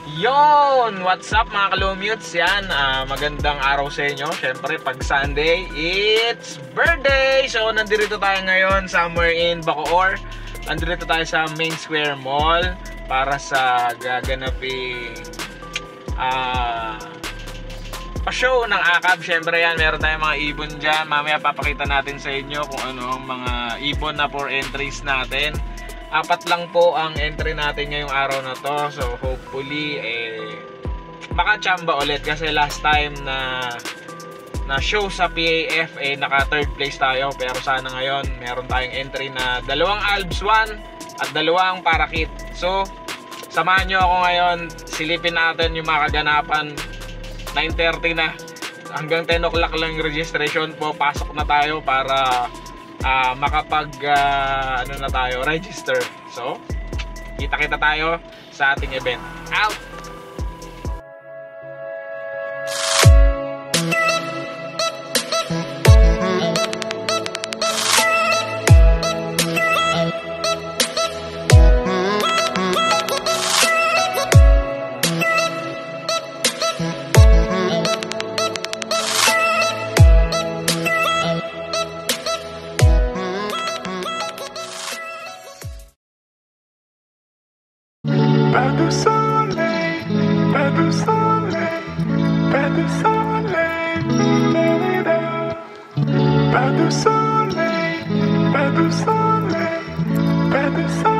Yon! What's up mga kalumutes? Yan, magandang araw sa inyo. Siyempre, pag Sunday, it's birthday! So, nandito tayo ngayon somewhere in Bacoor. Nandito tayo sa Main Square Mall para sa gaganaping pa-show ng AKAB. Siyempre yan, meron tayong mga ibon dyan. Mamaya papakita natin sa inyo kung ano ang mga ibon na for entries natin. 4 lang po ang entry natin ngayong araw na to. So hopefully makachamba ulit kasi last time na show sa PAF naka 3rd place tayo. Pero sana ngayon meron tayong entry na 2 Albs 1 at 2 Parakit. So samahan nyo ako ngayon. Silipin natin yung mga kaganapan. 9:30 na. Hanggang 10 o'clock lang yung registration po. Pasok na tayo para makapag ano na tayo, register. So, kita-kita tayo sa ating event. Out! Pas de soleil, pas de soleil, pas de soleil, pas de soleil, pas de soleil, pas de soleil.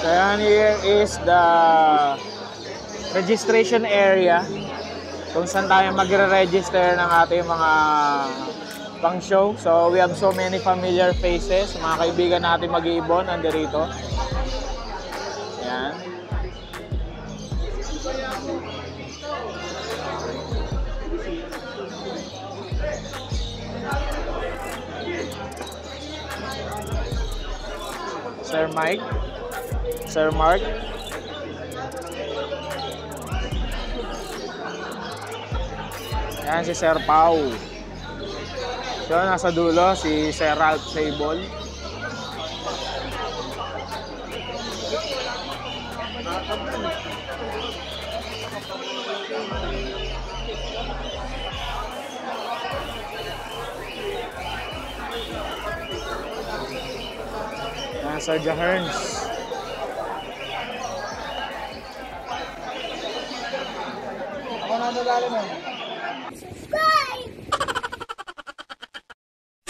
So here is the registration area kung saan tayo magre-register ng ating mga pang-show. So we have so many familiar faces. Mga kaibigan natin mag-iibon nandirito. Yan. Sir Mike, Sir Mark. Yan si Sir Pau. So nasa dulo si Sir Ralph Sable. Yan Sir Jaherns.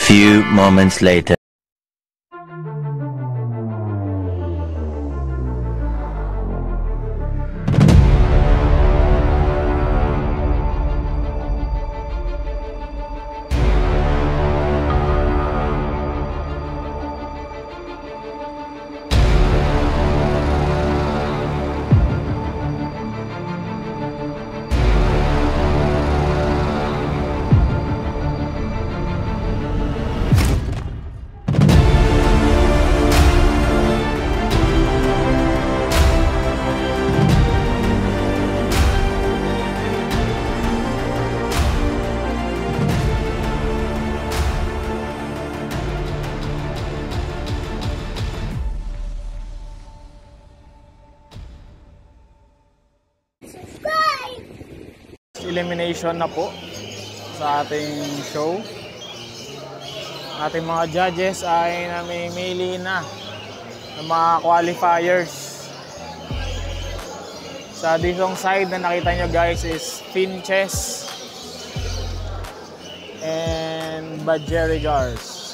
Few moments later. Elimination na po sa ating show. Ating mga judges ay namimili na ng mga qualifiers. Sa disong side na nakita nyo guys is Finches and Badgerigars.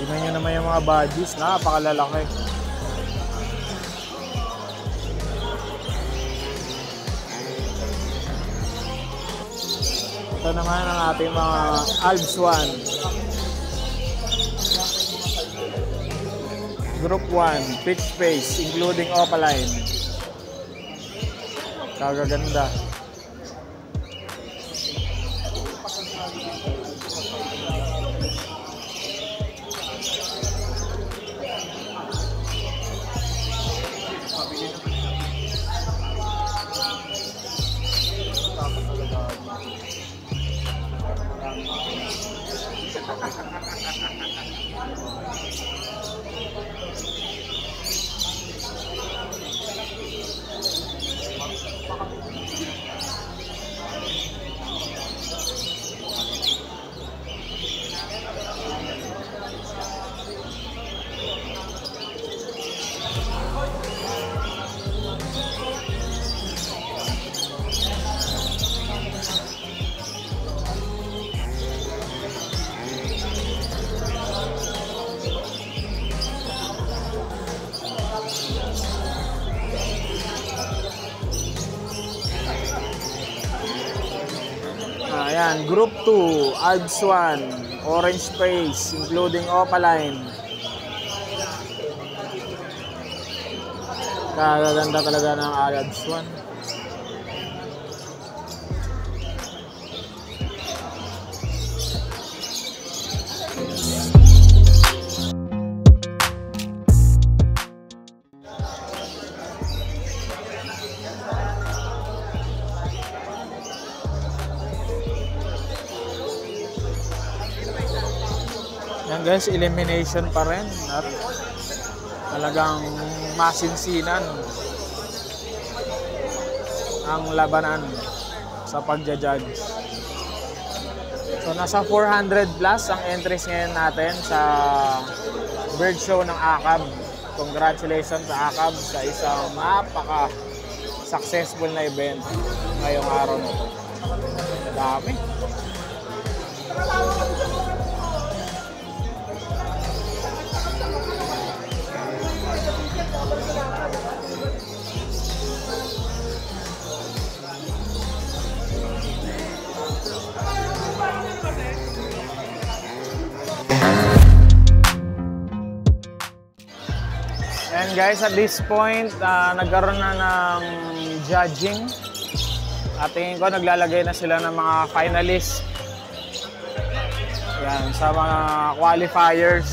Tignan nyo naman yung mga badges. Napakalalaki. Ito naman ang ating mga Alps 1. Group 1, pitch face, including opaline. Kagaganda. Ayan, Group 2, Alps 1, orange face, including opaline. Kagaganda talaga ng Alps 1. Yan guys, elimination pa rin at talagang masinsinan ang labanan sa pagja-judge. So nasa 400 plus ang entries ngayon natin sa bird show ng ACAB. Congratulations sa ACAB sa isang napaka-successful na event ngayong araw na ito. Dami. And guys, at this point, nagkaroon na ng judging. At tingin ko, naglalagay na sila ng mga finalists. Yan, sa mga qualifiers.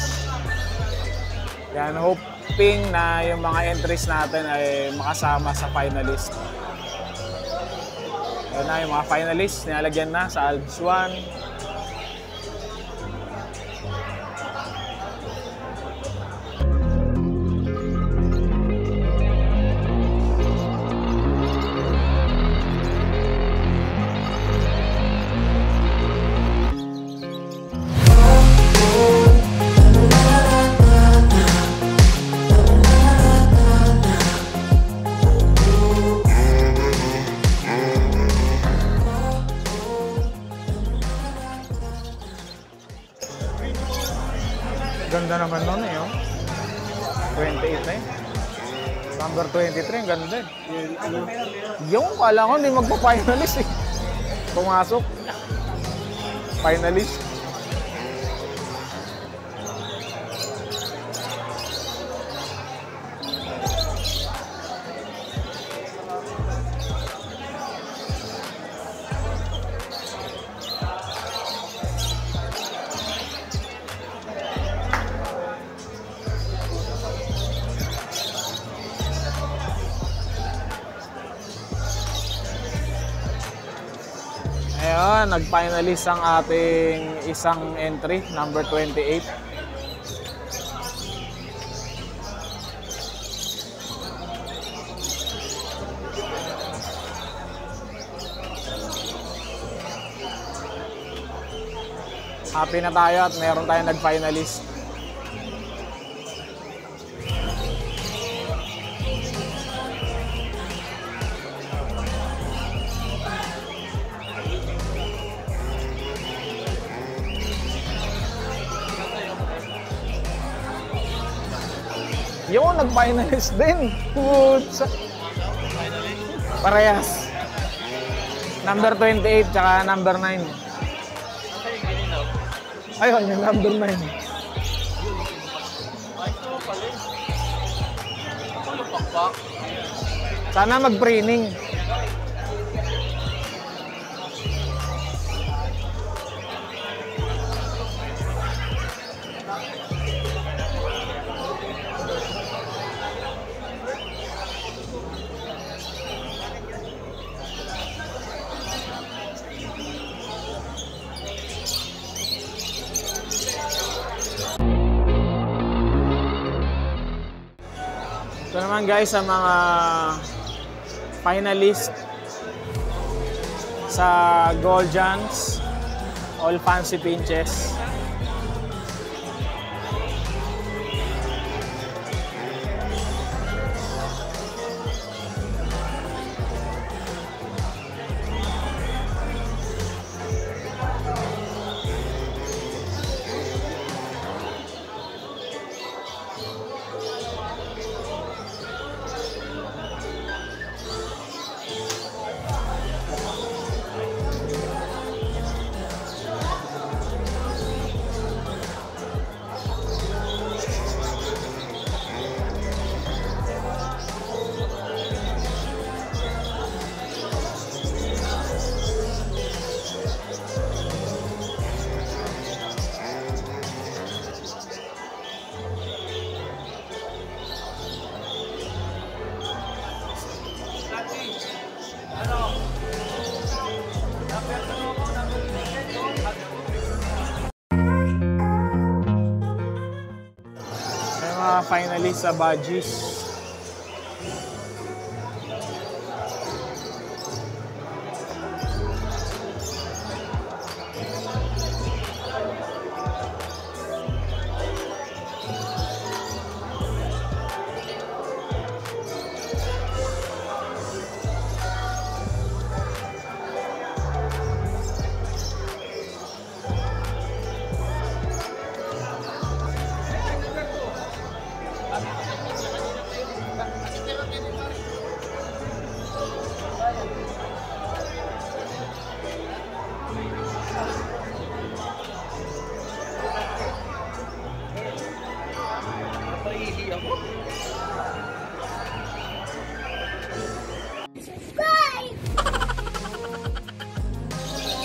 Yan, hoping na yung mga entries natin ay makasama sa finalist. Yan na, yung mga finalists, nilalagyan na sa Alps 1. Ganda naman nun eh, oh. 28 na eh. Number 23, ang ganda eh. Yung kala ko hindi magpa-finalist eh. Pumasok. Finalist. Ayan, nag-finalist ang ating isang entry, number 28. Happy na tayo at meron tayong nag-finalist. Yung nag-finalist din. Putsa. Parehas. Number 28 tsaka number 9. Ayun, yung number 9. Sana mag-training. Ito naman guys sa mga finalist sa Gold Giants All Fancy Pinches. Finalist sa Badges.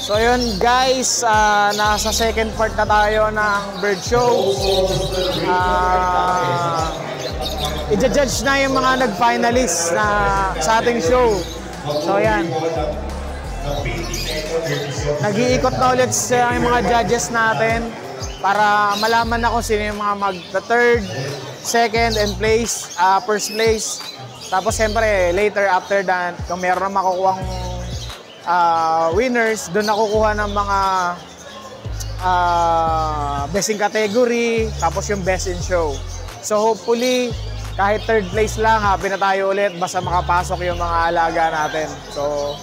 So yun guys, nasa second part na tayo ng bird show. I-judge na yung mga nag-finalist na sa ating show. So yan. Nag-iikot na ulit yung mga judges natin para malaman na kung sino yung mga mag-third, second, and first place. Tapos siyempre, later after that, kung meron na makukuhang winners, doon nakukuha ng mga best in category, tapos yung best in show. So hopefully, kahit third place lang, happy na tayo ulit basta makapasok yung mga alaga natin. So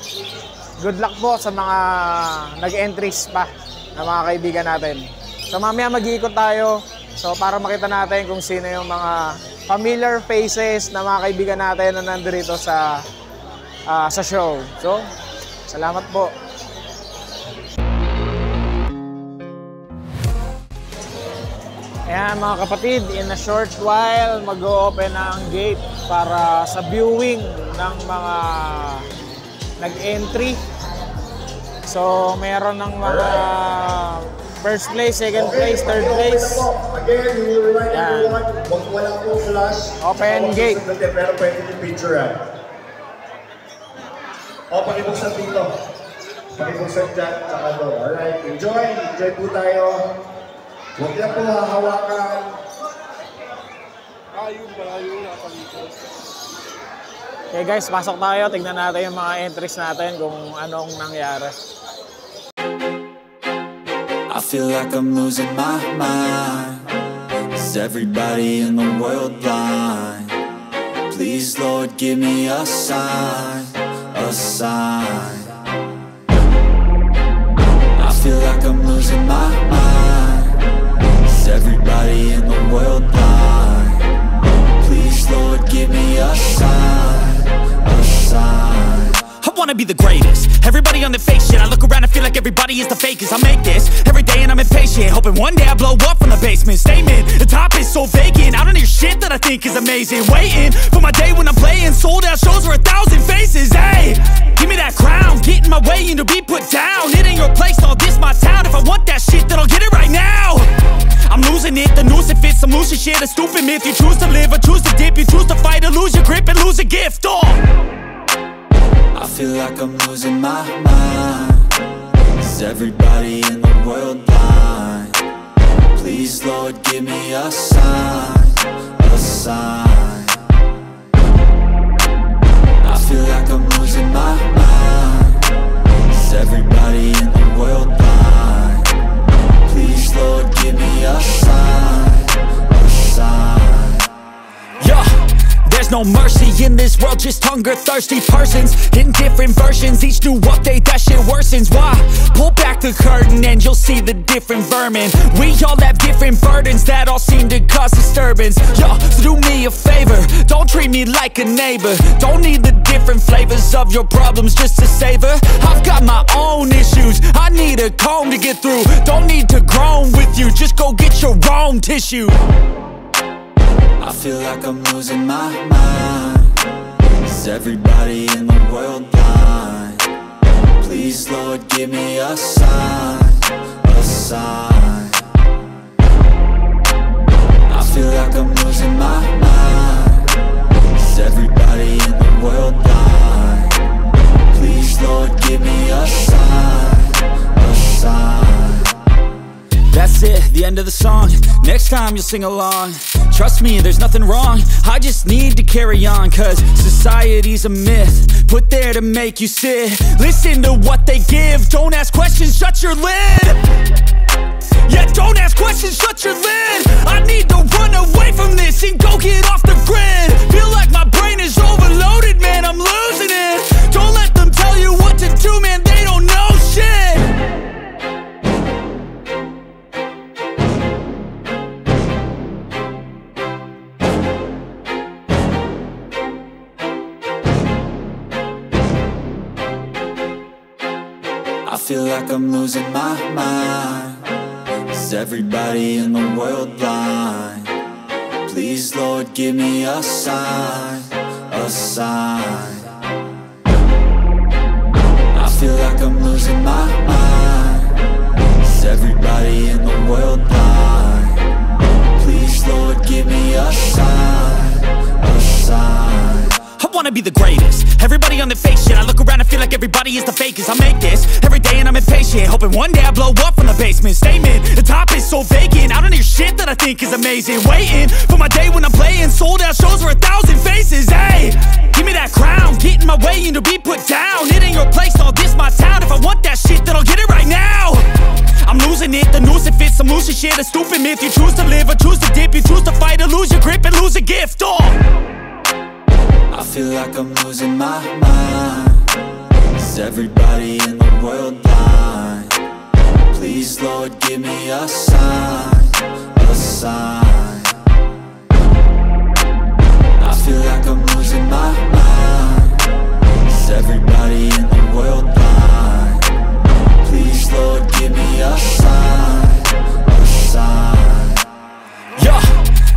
good luck po sa mga nag-entries pa na mga kaibigan natin. So mamaya mag-iikot tayo, so para makita natin kung sino yung mga familiar faces na mga kaibigan natin na nandito sa show. So salamat po. Ayan mga kapatid, in a short while mag-o-open na ang gate para sa viewing ng mga nag-entry. So meron ng mga first place, second place, third place. Again, we will remind everyone, wag walang po flash. Open gate. Pero pwede yung picture. O, pakibuksan dito. Pakibuksan dyan, tsaka doon. Alright, enjoy po tayo. Huwag niya po hahawakan. Okay guys, pasok tayo. Tignan natin yung mga entries natin kung anong nangyari. I feel like I'm losing my mind. Is everybody in the world blind? Please Lord, give me a sign. A sign. I feel like I'm losing my mind. Is everybody in the world blind? Please Please, Lord, give me a sign, a sign. I wanna be the greatest. Everybody on the fake shit. I look around and feel like everybody is the fakest. I make this every day and I'm impatient, hoping one day I blow up from the basement. Statement, the top is so vacant. I don't hear shit that I think is amazing. Waiting for my day when I'm playing sold out shows for 1,000 faces. Hey, give me that crown, get in my way and to be put down. It ain't your place, all this my town. If I want that shit, then I'll get it right now. I'm losing it, the noose it fits. I'm losing shit, a stupid myth. You choose to live or choose to dip. You choose to fight or lose your grip and lose a gift. I feel like I'm losing my mind. Is everybody in the world blind? Please, Lord, give me a sign, a sign. I feel like I'm losing my mind. Is everybody in the world blind? Please, Lord, give me a sign, a sign. Yeah. There's no mercy in this world, just hunger-thirsty persons in different versions, each new update, that shit worsens. Why? Pull back the curtain and you'll see the different vermin. We all have different burdens that all seem to cause disturbance. Yo, so do me a favor, don't treat me like a neighbor. Don't need the different flavors of your problems just to savor. I've got my own issues, I need a comb to get through. Don't need to groan with you, just go get your own tissue. I feel like I'm losing my mind. Is everybody in the world blind? Please, Lord, give me a sign, a sign. I feel like I'm losing my mind. Is everybody in the world blind? Please, Lord, give me a sign, a sign. That's it, the end of the song. Next time you'll sing along. Trust me, there's nothing wrong. I just need to carry on, cause society's a myth put there to make you sit. Listen to what they give. Don't ask questions, shut your lid. Yeah, don't ask questions, shut your lid. I need to run away from this and go get off the grid. Feel like my brain is overloaded, man, I'm losing it. Don't let them tell you what to do, man, they don't know shit. I feel like I'm losing my mind. Is everybody in the world blind? Please, Lord, give me a sign, a sign. I feel like I'm losing my mind. Is everybody in the world blind? Please, Lord, give me a sign, a sign. I wanna be the greatest. Everybody on the fake shit. I look around and feel like everybody is the fakest. I make this every day and I'm impatient, hoping one day I blow up from the basement. Statement, the top is so vacant. I don't hear shit that I think is amazing. Waiting for my day when I'm playing sold out shows for 1,000 faces. Hey, give me that crown, get in my way and to be put down. It ain't your place, all this my town. If I want that shit, then I'll get it right now. I'm losing it, the noose it fits. I'm losing shit, a stupid myth. You choose to live or choose to dip. You choose to fight or lose your grip and lose a gift. I feel like I'm losing my mind. Is everybody in the world blind? Please, Lord, give me a sign, a sign. I feel like I'm losing my mind. Is everybody in the world blind? Please, Lord, give me a sign, a sign. Yeah.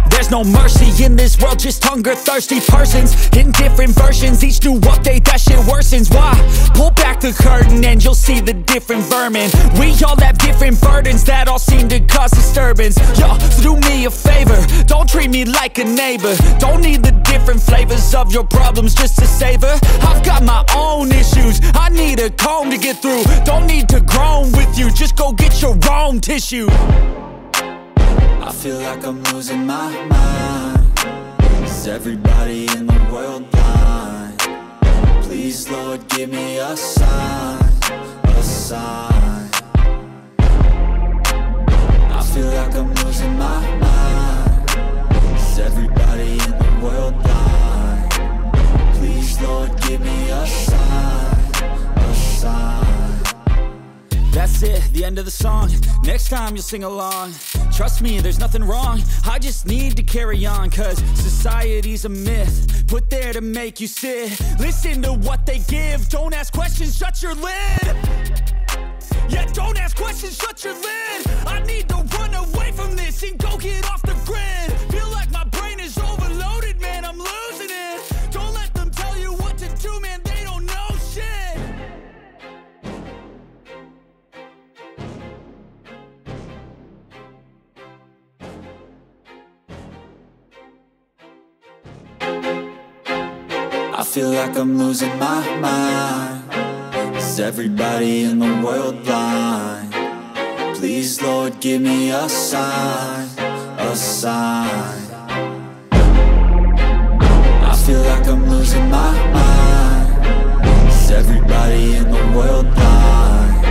There's no mercy in this world, just hunger-thirsty persons in different versions, each new update, that shit worsens. Why? Pull back the curtain and you'll see the different vermin. We all have different burdens that all seem to cause disturbance. Yo, so do me a favor, don't treat me like a neighbor. Don't need the different flavors of your problems just to savor. I've got my own issues, I need a comb to get through. Don't need to groan with you, just go get your own tissue. I feel like I'm losing my mind. Is everybody in the world blind? Please, Lord, give me a sign, a sign. I feel like I'm losing my mind. Is everybody in the world blind? Please, Lord, give me a sign, a sign. That's That's it, the end of the song. Next time you'll sing along. Trust me, there's nothing wrong. I just need to carry on, cause society's a myth, put there to make you sit. Listen to what they give. Don't ask questions, shut your lid. Yeah, don't ask questions, shut your lid. I need to run away from this and go get off the grid. Feel like my brain is overloaded, man, I'm losing it. Don't let them tell you what to do, man, they don't know shit. I feel like I'm losing my mind. Is everybody in the world blind? Please, Lord, give me a sign, a sign. I feel like I'm losing my mind. Is everybody in the world blind?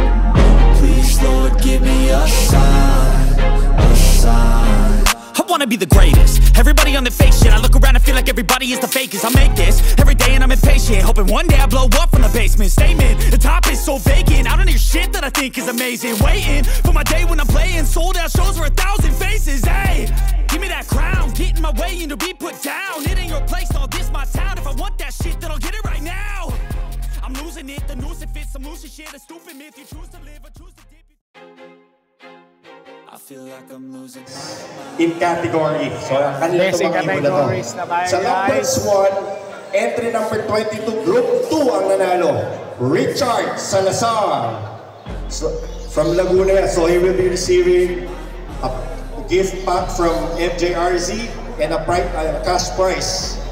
Please, Lord, give me a sign, a sign. I wanna be the greatest. Everybody on the fake shit. I look around and feel like everybody is the fakest. I make this every day and I'm impatient, hoping one day I blow up from the basement. Statement, the top is so vacant. I don't hear shit that I think is amazing. Waiting for my day when I'm playing sold out shows for 1,000 faces. Hey, give me that crown, get in my way and to be put down. It ain't your place, all this my town. If I want that shit, then I'll get it right now. I'm losing it, the noose it fits. I'm losing shit, a stupid myth. You choose to live or choose to dip. I feel like I'm losing my In category. So, kanila Yes, in itong mga ibon na to. categories na tayo, Sa numbers guys. 1, entry number 22, group 2 ang nanalo. Richard Salazar. So, from Laguna. So he will be receiving a gift pack from MJRZ and a cash prize.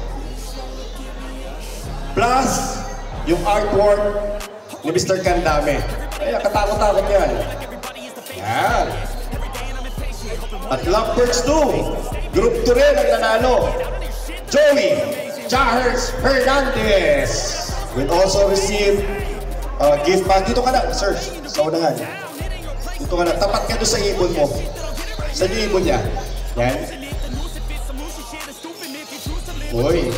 Plus, yung artwork ni Mr. Candame. Ay, katakot-takot yan. Yan. At Lovebirds 2, Group 2 rin ang nanalo. Joey Jahers Hernandez will also receive a gift pack. Dito ka na, sir. Sa unahan. Dito ka na. Tapat ka doon sa ibon mo. Sa ibon niya. Yan. Uy.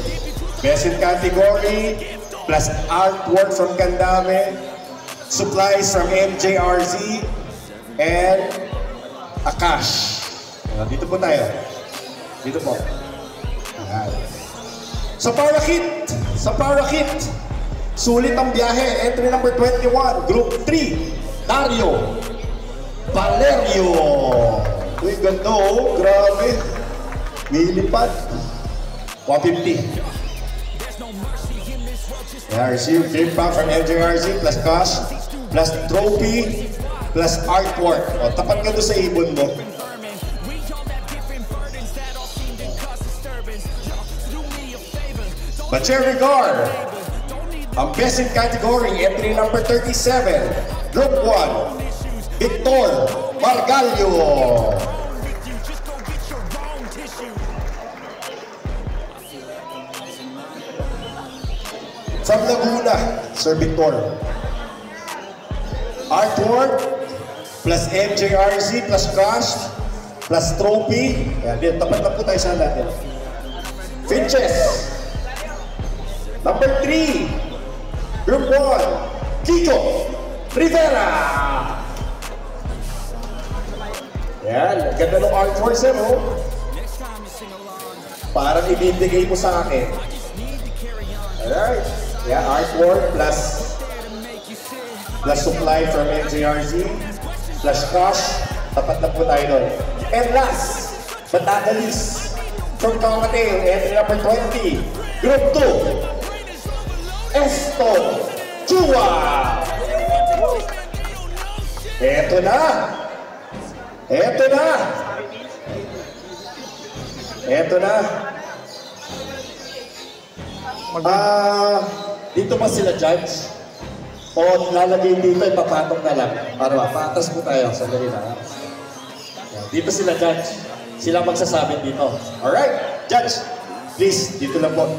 Best in category. Plus artwork from Candame. Supplies from MJRZ. And a cash. Dito po tayo. Dito po. Ayan. Sa Parakit, sulit ang biyahe. Entry number 21, Group 3, Dario Valerio. Uy, ganda oh. Grabe. Nilipad. 150. Yeah, receive gift pack from MJRZ plus cash, plus trophy, plus artwork. O, tapat ka doon sa ibon mo. Macherry Gar, ang best in category, entry number 37, Group 1, Victor Margallo. From Laguna, Sir Victor. Artwork, plus MJRZ, plus cash, plus trophy. Yan, tapat na po tayo sa natin. Finches. Number 3, Group 1, Kiko Rivera. Yan, ganda ng artwork sir, oh. Parang ibibigay mo sa akin. Alright, yeah, artwork plus supply from MJRZ, plus cash, tapat na po tayo doon. And last, but not the least, from Cocktail, entry number 20, Group 2, Esto Chua. Eto na. Dito ba sila judge? O lalagay dito, ipapatong na lang. Para patas po tayo. Sandali na. Dito sila judge. Sila magsasabi dito. Alright, judge. Please, dito lang po.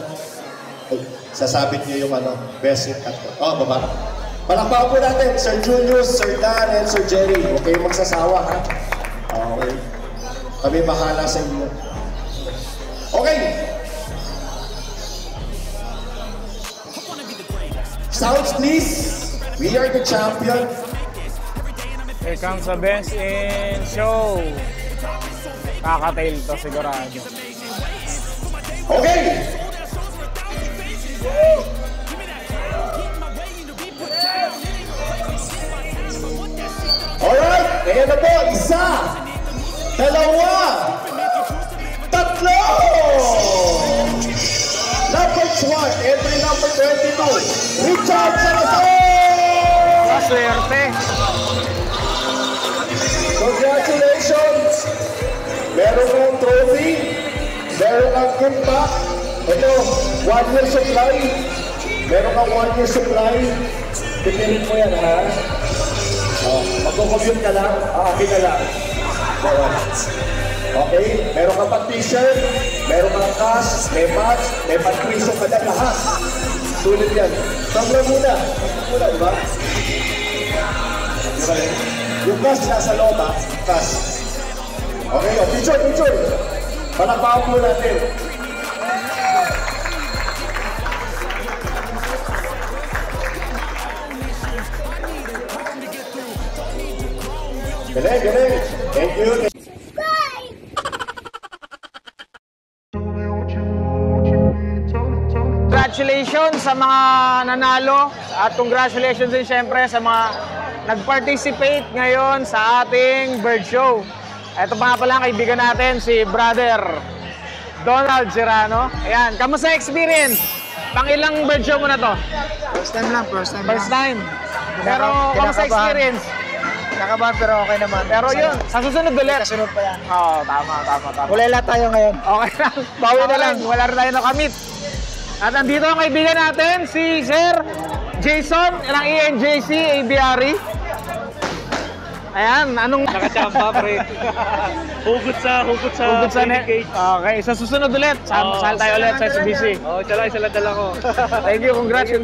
Sasabit niyo yung best in category. Oh, baba. Palakpakan po natin, Sir Julius, Sir Dan, and Sir Jerry. Huwag kayong magsasawa, ha? Okay. Kami bahala sa inyo. Okay. Sounds, please. We are the champion. Here comes the best in show. Kakatail to sigurado. Okay! Alright, ngayon na po, isa, dalawa, tatlo! Number 1, entry number 22, Richard Salazar! Swerte. Congratulations! Meron kang trophy, meron kang gift pack. Ito, 1 year supply. Meron kang 1 year supply. Pipirin mo yan, ha? Magko-commute ka lang, akin na lang. Okay? Meron ka pang t-shirt, meron kang cash, may mask, may pang-priso ka na lahat. Sulit yan. Tabla muna, di ba? Yung cash nasa loob, ha? Cash. Okay, picture. Palakpakan po natin. Galing. Thank you. Congratulations sa mga nanalo at congratulations din syempre sa mga nag-participate ngayon sa ating bird show. Ito pa nga pala ang kaibigan natin, si Brother Donald Serrano. Ayan, kamusta experience? Pang-ilang bird show mo na to? First time lang. First time. Pero kamusta experience? Nakabahan pero okay naman. Pero yun, sa susunod ulit. Kasunod pa yan. Oo, tama. Wala tayo ngayon. Okay lang. Bawi na lang. Wala rin tayo nakamit. At andito ang kaibigan natin, si Sir Jason ng ENJC Aviary. Ayan, anong... Nakachamba, pre. Hugot sa net. Okay, sa susunod ulit. Saan tayo ulit sa SBC. Isa lang dala ko. Thank you, congrats.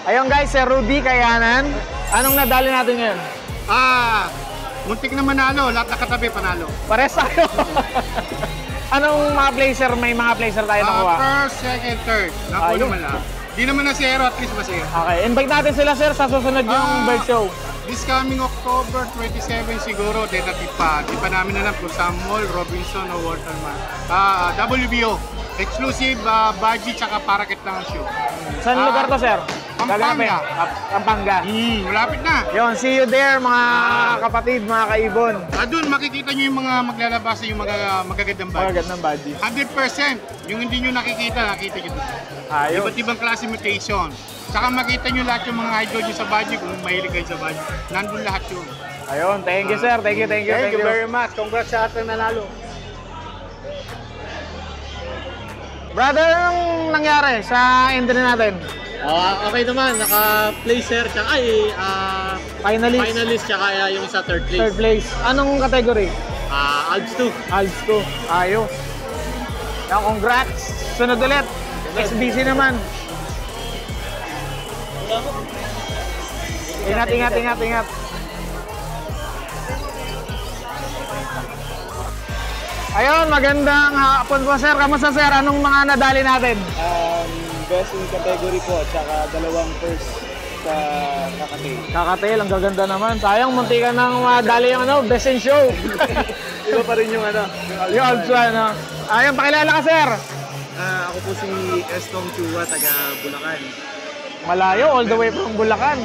Ayun guys, Sir Rudy Kayanan. Anong nadali natin ngayon? Muntik na manalo. Lahat nakatabi panalo. Pares tayo. Anong mga placer? May mga placer tayo nakuha? First, second, third. Nakuha naman lang. Di naman na zero, at least masaya. Okay, invite natin sila sir sa susunod yung bird show. This coming October 27 siguro, tentative pa. Di pa namin alam kung sa Mall, Robinson o Waterman. WBO. Exclusive budgie tsaka paraket lang ang show. Saan lugar to sir? Pampanga. Pampanga. Malapit na. Yun, see you there mga kapatid, mga kaibon. Doon makikita nyo yung mga maglalabas yung mga magagandang budgie. Magagandang budgie. 100%. Yung hindi nyo nakikita nyo doon. Ayun. Iba't ibang klase mutation. Saka makita nyo lahat yung mga idol nyo sa budgie kung mahilig kayo sa budgie. Nandun lahat yun. Ayun, thank you sir. Thank you very much. Congrats sa ating nanalo. Brother, anong nangyari sa entry natin? Okay naman, naka-placer, tsaka finalist, tsaka yung sa third place. Third place. Anong category? Alps 2. Alps 2. Ayos. Yan, congrats. Sunod ulit. SBC naman. Ingat. Ayun, magandang hapon po sir. Kamusta sir? Anong mga nadali natin? Best in category po, tsaka dalawang first sa kakatail. Kakatail, ang gaganda naman. Sayang, munti ka nang madali yung best in show. Iba pa rin yung Yung Alps 1, Ayun, pakilala ka sir. Ako po si Estong Chua, taga Bulacan. Malayo, all the way from Bulacan.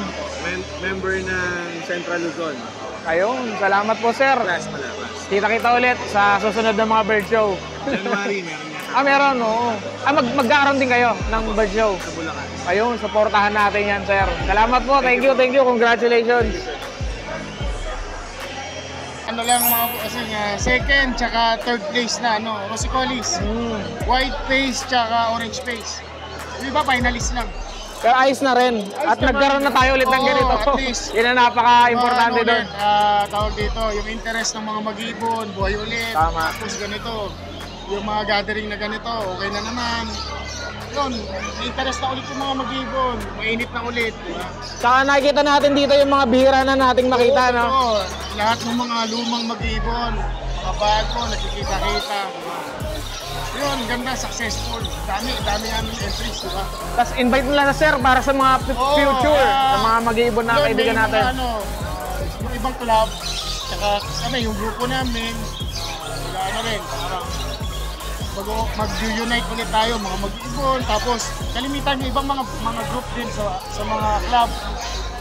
Member ng Central Luzon. Ayun, salamat po sir. Malapas. Kita-kita ulit sa susunod na mga bird show. January, meron niya. Meron, oo. Magkakaroon din kayo ng bird show. Sa Bulacan. Ayun, supportahan natin yan, sir. Salamat po, thank you. Congratulations. Ano lang mga kasi second tsaka third place na Rosicolis. White face tsaka orange face. Di ba finalist lang? Pero ayos na rin. At nagkaroon na tayo ulit ng ganito. At least. Yan ang napaka-importante doon. Tawag dito, yung interest ng mga mag-ibon, buhay ulit. Tama. Tapos ganito, yung mga gathering na ganito, okay na naman. Yun, interest na ulit yung mga mag-ibon. Mainit na ulit. Diba? Saka nakikita natin dito yung mga bihira na nating makita, no? Oo, lahat ng mga lumang mag-ibon, mga bago, nakikita-kita. Yun, ganda, successful. Dami aming entries, diba? Tapos invite nila na sir para sa mga future, sa mga mag-iibon na kaibigan natin. ibang club, tsaka kami, yung grupo namin, ano rin, parang mag-unite ulit tayo, mga mag-ibon, tapos kalimitan yung ibang mga group din sa mga club,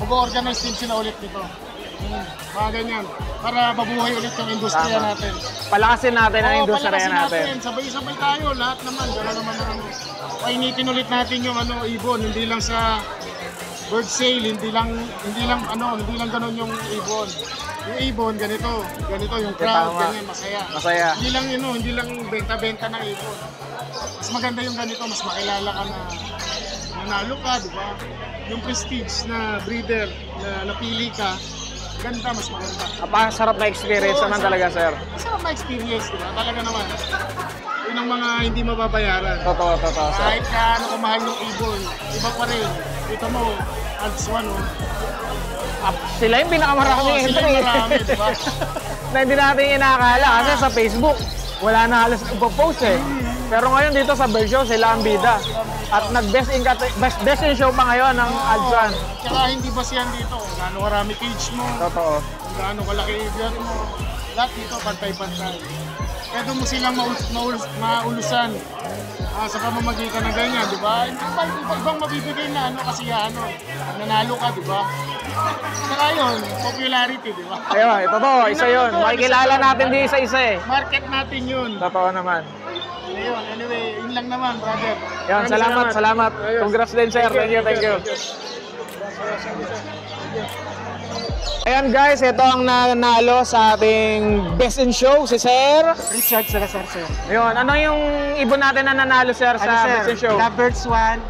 mag-organize din sila ulit dito. Mga ganyan, para mabuhay ulit yung industriya natin. Palakasin natin ang industriya natin. Sabay-sabay tayo, lahat naman, gano'n naman ang painitin ulit natin yung ibon, hindi lang sa bird sale, hindi lang gano'n yung ibon. Yung ibon, ganito yung crowd, ganyan, masaya. Hindi lang benta-benta ng ibon. Mas maganda yung ganito, mas makilala ka na nanalo ka, di ba? Yung prestige na breeder na napili ka, ganda, mas maganda. Napakasarap na experience naman talaga, sir. Masarap na experience, di ba? Talaga naman. Yun ang mga hindi mababayaran. Totoo, sir. Kahit kaano kamahal yung ibon, iba pa rin. Dito mo, ads 1, oh. Sila yung pinakamarami entry. Diba? Na hindi natin inakala kasi sa Facebook, wala na halos nagpo-post eh. Pero ngayon dito sa Bird Show, sila ang bida. At nag-best in show pa ngayon ng Adsan. Tsaka hindi basihan dito. Gaano karami cage mo. Totoo. Gaano kalaki ibon mo. Lahat dito, pantay-pantay. Kaya doon mo silang maulusan sa pamamagitan ng ganyan, di ba? Ibang mabibigay na kasiyahan. Nanalo ka, di ba? Saka yun, popularity, di ba? Ayun, totoo, isa yun. Makikilala natin di isa-isa eh. Market natin yun. Totoo naman. Ayun, anyway, yun lang naman, brother. Yun, salamat. Congrats din, sir. Thank you. Ayan guys, ito ang nanalo sa ating Best in Show, si Sir Richard Salazar, sir. Ayun, ano yung ibon natin na nanalo, sir, sa Best in Show? Lovebirds 1,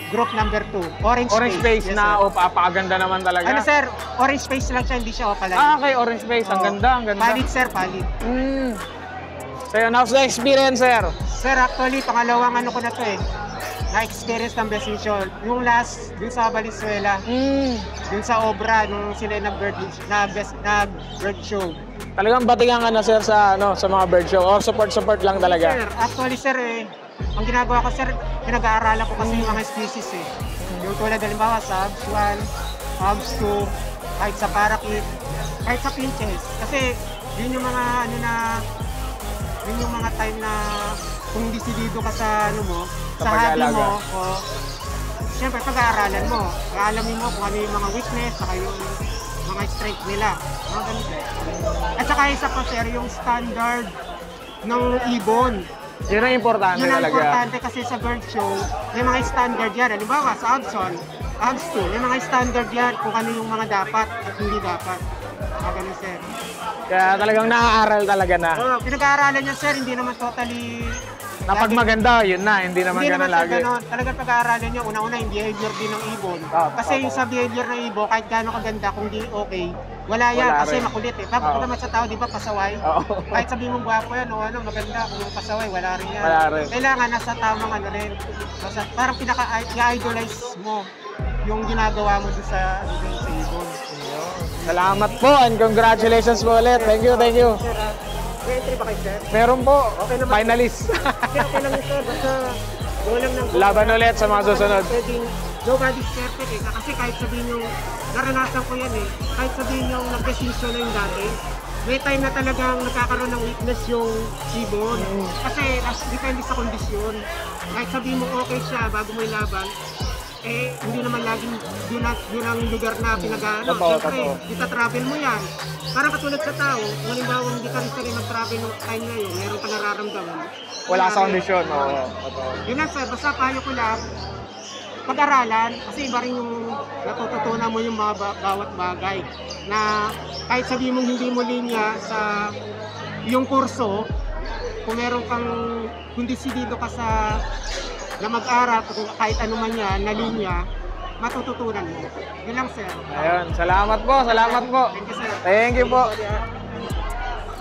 group number 2, Orange Space. Yes, na papakaganda naman talaga. Ano sir, Orange Space lang siya, hindi siya opalite. Okay, Orange Space. Ang ganda. Palit, sir, palit. So yun, how's the experience, sir? Sir, actually, pangalawang ano ko na to eh. Na-experience ng Best in Show. Yung last, dun sa Valenzuela. Dun sa Obra, nung sila nag-bird show. Talagang batingan ka na, sir, sa mga bird show. O support lang talaga. Sir, actually, sir, ang ginagawa ko, sir, pinag-aaralan ko kasi yung mga species eh. Yung tulad, halimbawa, sa Abs 1, Abs 2, kahit sa Parakeet, kahit sa Pinches. Kasi, yun yung mga, yun yung mga time na kung disidido ka sa sa hobby mo, siyempre pag-aaralan mo, aalamin mo kung ano yung mga weakness, saka yung mga strength nila. Mga ganito. At saka isa pa, sir, yung standard ng ibon. Yun ang importante talaga. Yun ang importante kasi sa bird show, may mga standard yan. Halimbawa, sa Abs 2, may mga standard yan kung ano yung mga dapat at hindi dapat. Mga ganun, sir. Kaya talagang naaaral talaga na. Oo, pinag-aaralan niya, sir, hindi naman totally... Na pag maganda, yun na, hindi naman ganun lagi. Talagang pag-aaralan niyo, una-una yung behavior din ng ibon. Kasi yung sa behavior ng ibon, kahit gaano kaganda, kung di okay, wala yan, kasi makulit eh. Tapos naman sa tao, di ba, pasaway? Kahit sabihin mong gwapo yan, maganda, kung yung pasaway, wala rin yan. Kailangan nasa tamang rin. Parang pinaka-idolize mo yung ginagawa mo doon sa ibon. Salamat po and congratulations po ulit. Thank you. May entry ba kayo, sir? Meron po. Okay naman. Finalist. Okay lang yun, sir. Basta walang nang... Laban ulit sa mga susunod. Nobody's perfect eh. Kasi kahit sabihin yung... Naranasan ko yan eh. Kahit sabihin yung nag-desisyon na yung dati, may time na talagang nagkakaroon ng weakness yung ibon. Kasi depende sa kondisyon. Kahit sabihin mo okay siya bago mo ilaban, hindi naman laging yun ang lugar na pinag-ano. Siyempre, ita-travel mo yan. Parang katulad sa tao, halimbawa hindi ka rin mag-travel ng time na yun, meron ka nararamdaman. Wala sa kondisyon. Yun lang sir, basta payo ko lang, pag-aralan, kasi iba rin yung natututunan mo yung mga bawat bagay. Na kahit sabihin mong hindi mo linya sa yung kurso, kung meron kang, kung desidido ka sa na mag-aral, kahit ano man yan, na linya, matututunan mo. Yun lang, sir. Ayun, salamat po. Thank you, sir. Thank you po.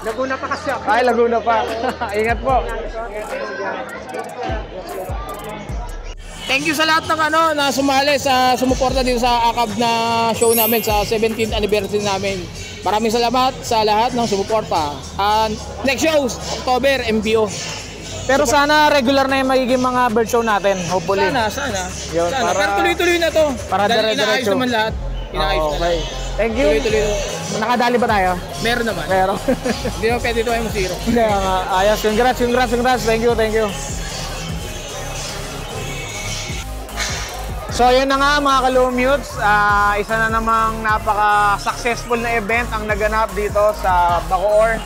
Laguna pa kasi ako. Ay, Laguna pa. Ingat po. Thank you sa lahat ng na sumali sa sumuporta dito sa AKAB na show namin sa 17th anniversary namin. Maraming salamat sa lahat ng sumuporta. Next show, October, MBO. Pero sana regular na yung magiging mga bird show natin, hopefully. Sana. Yun, Pero tuloy-tuloy na to. Para dahil dire-diretso. inaayos naman lahat. Inaayos na. Okay. Thank you. Tuloy-tuloy. Nakadali ba tayo? Meron naman. Meron. Hindi naman pwede ito ay zero. Kaya nga, ayos. Congrats. Thank you. So, yun na nga mga Kalumutes. Isa na namang napaka-successful na event ang naganap dito sa Bacoor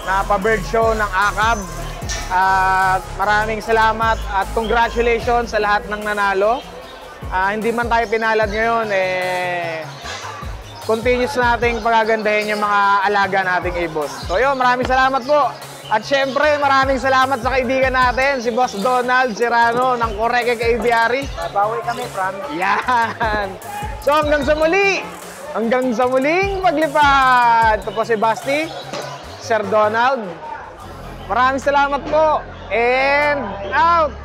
na pa-bird show ng AKAB. Maraming salamat at congratulations sa lahat ng nanalo. Hindi man tayo pinalad ngayon, continuous nating pagagandahin yung mga alaga nating ibon. So yun, maraming salamat po. At syempre, maraming salamat sa kaibigan natin, si Boss Donald Serrano ng Correge Aviary. Bawi kami, Fran. Yan! So hanggang sa muling paglipad. Ito po si Basti, Sir Donald. Maraming salamat po. And out!